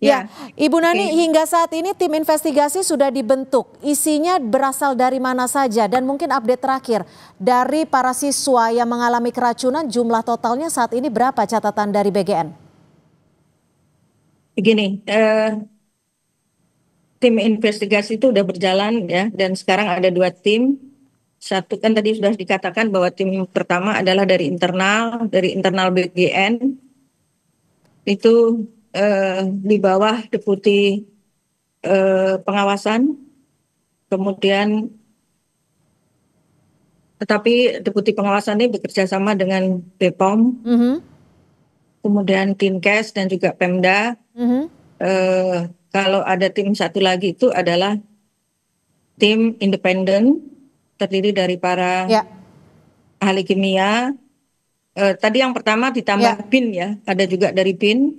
Ya, Ya, Ibu Nani, oke. hingga saat ini tim investigasi sudah dibentuk. Isinya berasal dari mana saja dan mungkin update terakhir dari para siswa yang mengalami keracunan, jumlah totalnya saat ini berapa catatan dari BGN? Begini, tim investigasi itu udah berjalan ya, dan sekarang ada dua tim. Satu kan tadi sudah dikatakan bahwa tim pertama adalah dari internal BGN, itu di bawah Deputi Pengawasan, kemudian tetapi Deputi Pengawasan ini bekerja sama dengan BPOM, Mhm, kemudian Dinkes dan juga Pemda. mhm. Kalau ada tim satu lagi itu adalah tim independen terdiri dari para Ya, ahli kimia. Tadi yang pertama ya. ditambah BIN ya, ada juga dari BIN,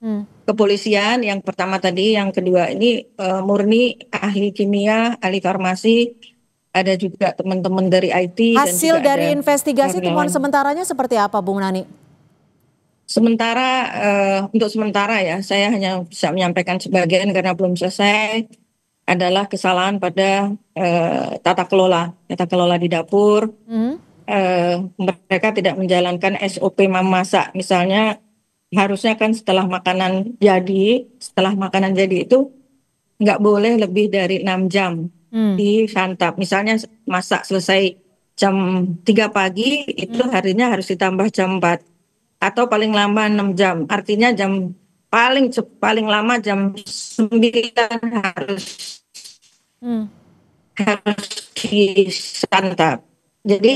Hmm. kepolisian yang pertama tadi, yang kedua ini murni ahli kimia, ahli farmasi, ada juga teman-teman dari IT dan Hasil juga dari ada investigasi temuan karyawan. sementaranya seperti apa, Bung Nani? Sementara untuk sementara ya, saya hanya bisa menyampaikan sebagian karena belum selesai, adalah kesalahan pada tata kelola di dapur. Mhm. Mereka tidak menjalankan SOP memasak. Misalnya harusnya kan setelah makanan jadi itu nggak boleh lebih dari 6 jam Hmm. disantap. Misalnya masak selesai jam 3 pagi, itu harinya harus ditambah jam 4 atau paling lama 6 jam. Artinya paling lama jam 9 Hmm. harus disantap. Oke. Jadi,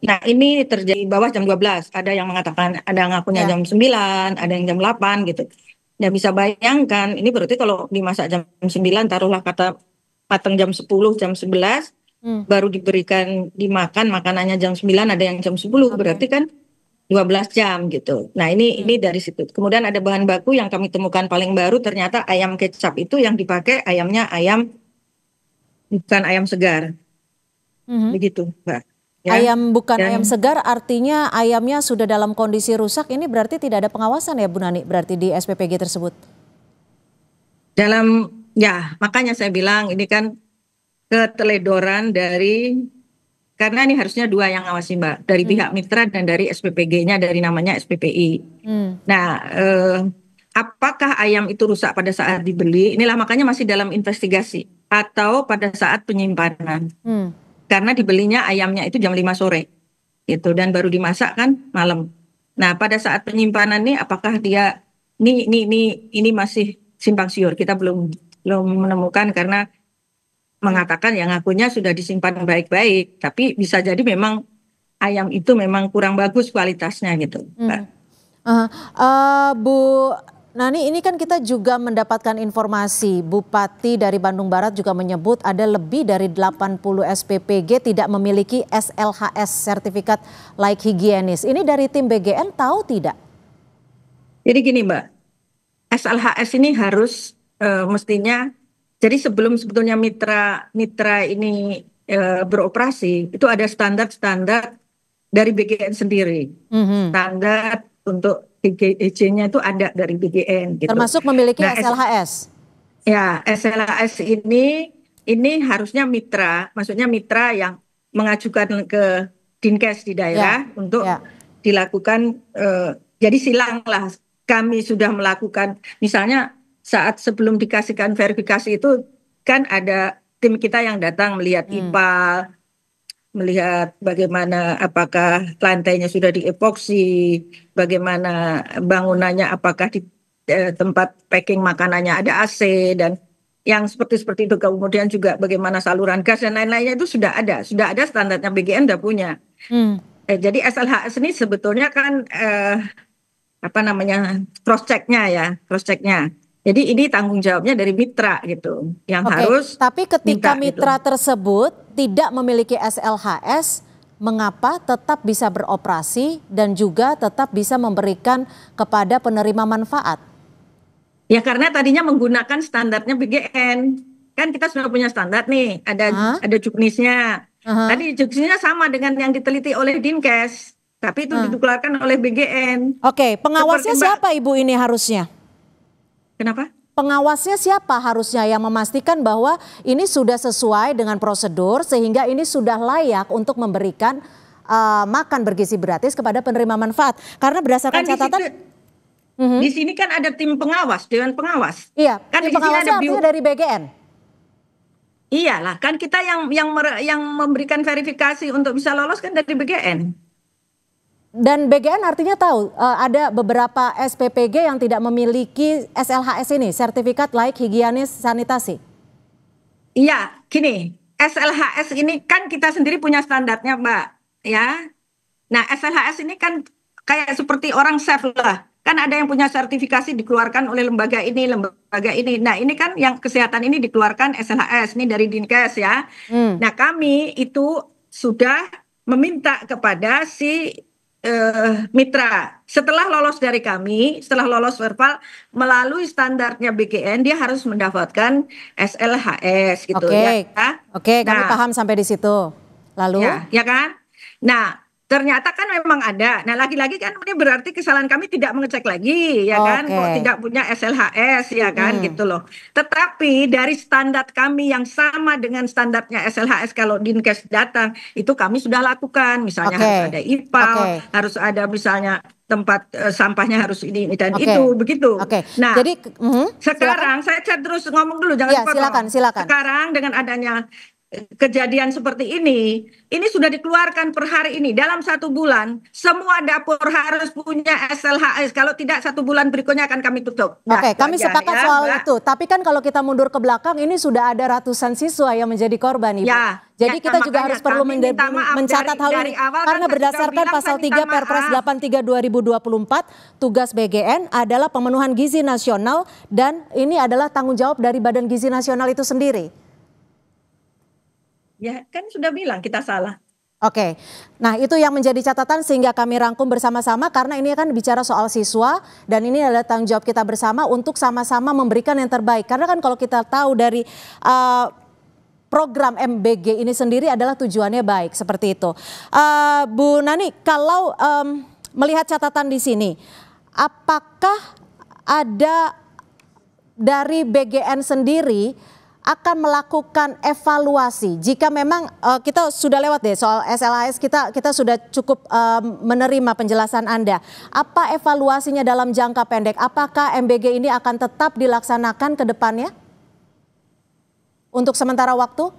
nah ini terjadi di bawah jam 12. Ada yang mengatakan, ada yang ngakunya Ya. jam 9, ada yang jam 8 gitu. Ya bisa bayangkan, ini berarti kalau dimasak jam 9, taruhlah kata matang jam 10, jam 11, Hmm. baru dimakan makanannya jam 9, ada yang jam 10, Oke. berarti kan 12 jam gitu. Nah ini dari situ. Kemudian ada bahan baku yang kami temukan paling baru, ternyata ayam kecap itu yang dipakai ayamnya ayam, bukan ayam segar. Mhm. Begitu, Mbak. Ya. Ayam bukan ayam Dan segar, artinya ayamnya sudah dalam kondisi rusak. Ini berarti tidak ada pengawasan ya, Bu Nani? Berarti di SPPG tersebut. ya makanya saya bilang ini kan keteledoran karena ini harusnya dua yang ngawasi, Mbak, dari Hmm. pihak mitra dan dari SPPG-nya, dari namanya SPPI. Hmm. Nah, apakah ayam itu rusak pada saat dibeli? Inilah makanya masih dalam investigasi, atau pada saat penyimpanan. Hmm. Karena dibelinya ayamnya itu jam 5 sore gitu, dan baru dimasak kan malam. Nah, pada saat penyimpanan nih, apakah dia ini masih simpang siur, kita belum belum menemukan, karena Hmm. mengatakan yang ngakunya sudah disimpan baik-baik, tapi bisa jadi memang ayam itu memang kurang bagus kualitasnya gitu, Mbak. Hmm. Bu Nani, ini kan kita juga mendapatkan informasi Bupati dari Bandung Barat juga menyebut ada lebih dari 80 SPPG tidak memiliki SLHS, sertifikat layak higienis. Ini dari tim BGN tahu tidak? Jadi gini, Mbak, SLHS ini harus mestinya, jadi sebelum sebetulnya mitra mitra ini beroperasi, itu ada standar-standar dari BGN sendiri. Mhm. Standar untuk BGEJ-nya itu ada dari BGN gitu. Termasuk memiliki Nah, SLHS. ya, SLAS ini harusnya mitra, maksudnya mitra yang mengajukan ke Dinkes di Ya, daerah untuk ya. dilakukan, jadi silanglah kami sudah melakukan, misalnya saat sebelum dikasihkan verifikasi itu kan ada tim kita yang datang melihat Hmm. IPA, melihat bagaimana apakah lantainya sudah diepoksi, bagaimana bangunannya, apakah di tempat packing makanannya ada AC dan yang seperti itu. Kemudian juga bagaimana saluran gas dan lain-lainnya itu sudah ada standarnya, BGN udah punya. Hmm. Jadi SLHS ini sebetulnya kan apa namanya, cross checknya. Jadi ini tanggung jawabnya dari mitra gitu, yang Oke, harus tapi ketika minta gitu. mitra tersebut tidak memiliki SLHS, mengapa tetap bisa beroperasi dan juga tetap bisa memberikan kepada penerima manfaat? Ya karena tadinya menggunakan standarnya BGN. Kan kita sudah punya standar nih, Hah? ada juknisnya. Aha. Tadi juknisnya sama dengan yang diteliti oleh Dinkes, tapi itu Nah. dikeluarkan oleh BGN. Oke, Seperti pengawasnya Mbak, siapa Ibu ini harusnya? kenapa? Pengawasnya siapa harusnya yang memastikan bahwa ini sudah sesuai dengan prosedur sehingga ini sudah layak untuk memberikan makan bergizi gratis kepada penerima manfaat. Karena berdasarkan catatan di sini kan ada tim pengawas, dewan pengawas. Iya, kan tim pengawasnya artinya dari BGN. Iyalah, kan kita yang memberikan verifikasi untuk bisa lolos kan dari BGN. Dan BGN artinya tahu ada beberapa SPPG yang tidak memiliki SLHS ini, sertifikat layak higienis sanitasi. Iya, gini, SLHS ini kan kita sendiri punya standarnya, Mbak, ya. Nah, SLHS ini kan kayak seperti orang chef lah. Kan ada yang punya sertifikasi dikeluarkan oleh lembaga ini, lembaga ini. Nah, ini kan yang kesehatan ini dikeluarkan SLHS, ini dari Dinkes ya. Nah, kami itu sudah meminta kepada si mitra. Setelah lolos dari kami, setelah lolos verbal, melalui standarnya BGN, dia harus mendapatkan SLHS gitu ya. Oke, kami paham sampai di situ. Lalu? Ya kan? Nah, ternyata kan memang ada. Nah, lagi-lagi kan ini berarti kesalahan kami tidak mengecek lagi, ya kan? Kok tidak punya SLHS, ya kan? Gitu loh. Tetapi dari standar kami yang sama dengan standarnya SLHS kalau Dinkes datang, itu kami sudah lakukan. Misalnya harus ada IPAL, harus ada misalnya tempat sampahnya harus ini dan itu, begitu. Nah, jadi sekarang saya terus ngomong dulu, jangan dipotong. Silakan. Sekarang dengan adanya kejadian seperti ini sudah dikeluarkan per hari ini. Dalam 1 bulan, semua dapur harus punya SLHS. Kalau tidak 1 bulan berikutnya akan kami tutup. Kami sepakat soal itu. Tapi kan kalau kita mundur ke belakang, ini sudah ada ratusan siswa yang menjadi korban, Ibu. Jadi kita juga harus perlu mencatat hal ini. Karena berdasarkan pasal 3 Perpres 83 2024, tugas BGN adalah pemenuhan gizi nasional dan ini adalah tanggung jawab dari Badan Gizi Nasional itu sendiri. Ya kan sudah bilang kita salah. Nah itu yang menjadi catatan sehingga kami rangkum bersama-sama karena ini kan bicara soal siswa dan ini adalah tanggung jawab kita bersama untuk sama-sama memberikan yang terbaik. Karena kan kalau kita tahu dari program MBG ini sendiri adalah tujuannya baik seperti itu. Bu Nani, kalau melihat catatan di sini, apakah ada dari BGN sendiri akan melakukan evaluasi jika memang kita sudah lewat deh soal SLHS, kita sudah cukup menerima penjelasan Anda. Apa evaluasinya dalam jangka pendek? Apakah MBG ini akan tetap dilaksanakan ke depannya untuk sementara waktu?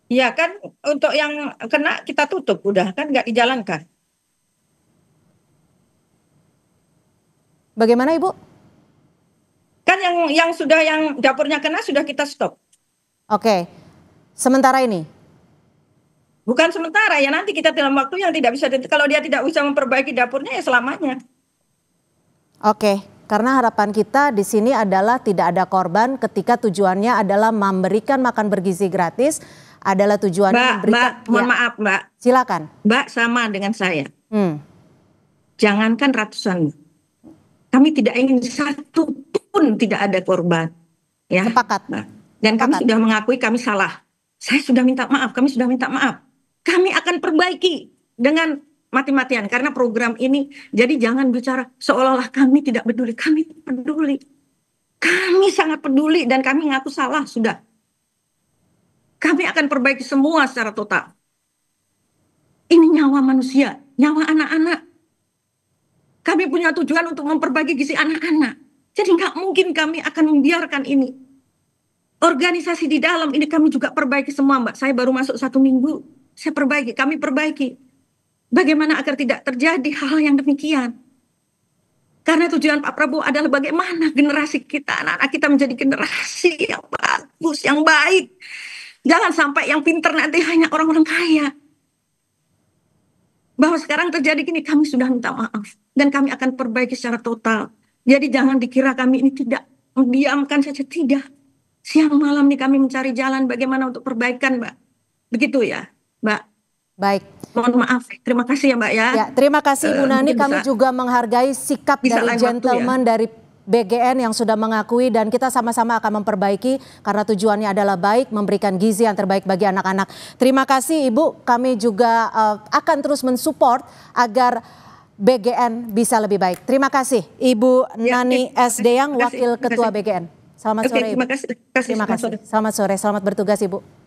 Iya kan, untuk yang kena kita tutup udah kan, nggak dijalankan. Bagaimana Ibu? Kan yang dapurnya kena sudah kita stop. Sementara ini? Bukan sementara ya, nanti kita dalam waktu yang tidak bisa, kalau dia tidak bisa memperbaiki dapurnya ya selamanya. Karena harapan kita di sini adalah tidak ada korban ketika tujuannya adalah memberikan makan bergizi gratis, adalah tujuannya memberikan. Mbak, mohon maaf Mbak. Silakan. Mbak sama dengan saya. Jangankan ratusan, kami tidak ingin satu pun tidak ada korban. Ya. Sepakat. Dan kami sudah mengakui kami salah. Saya sudah minta maaf, kami sudah minta maaf. Kami akan perbaiki dengan mati-matian karena program ini. Jadi jangan bicara seolah-olah kami tidak peduli. Kami peduli. Kami sangat peduli dan kami ngaku salah sudah. Kami akan perbaiki semua secara total. Ini nyawa manusia, nyawa anak-anak. Kami punya tujuan untuk memperbaiki gizi anak-anak. Jadi nggak mungkin kami akan membiarkan ini. Organisasi di dalam ini kami juga perbaiki semua Mbak. Saya baru masuk 1 minggu, saya perbaiki, kami perbaiki. Bagaimana agar tidak terjadi hal yang demikian. Karena tujuan Pak Prabowo adalah bagaimana generasi kita, anak-anak kita menjadi generasi yang bagus, yang baik. Jangan sampai yang pintar nanti hanya orang-orang kaya. Bahwa sekarang terjadi gini, kami sudah minta maaf. Dan kami akan perbaiki secara total. Jadi jangan dikira kami ini tidak mendiamkan saja, tidak. Siang malam nih kami mencari jalan bagaimana untuk perbaikan Mbak. Begitu ya Mbak. Baik. Mohon maaf, terima kasih ya Mbak ya. Terima kasih Bu Nani, kami juga menghargai sikap dari gentleman dari BGN yang sudah mengakui dan kita sama-sama akan memperbaiki karena tujuannya adalah baik, memberikan gizi yang terbaik bagi anak-anak. Terima kasih Ibu, kami juga akan terus mensupport agar BGN bisa lebih baik. Terima kasih Ibu Nani S. Deyang, Wakil Ketua BGN. Selamat sore Ibu. Terima kasih. Terima kasih. Selamat sore, selamat bertugas Ibu.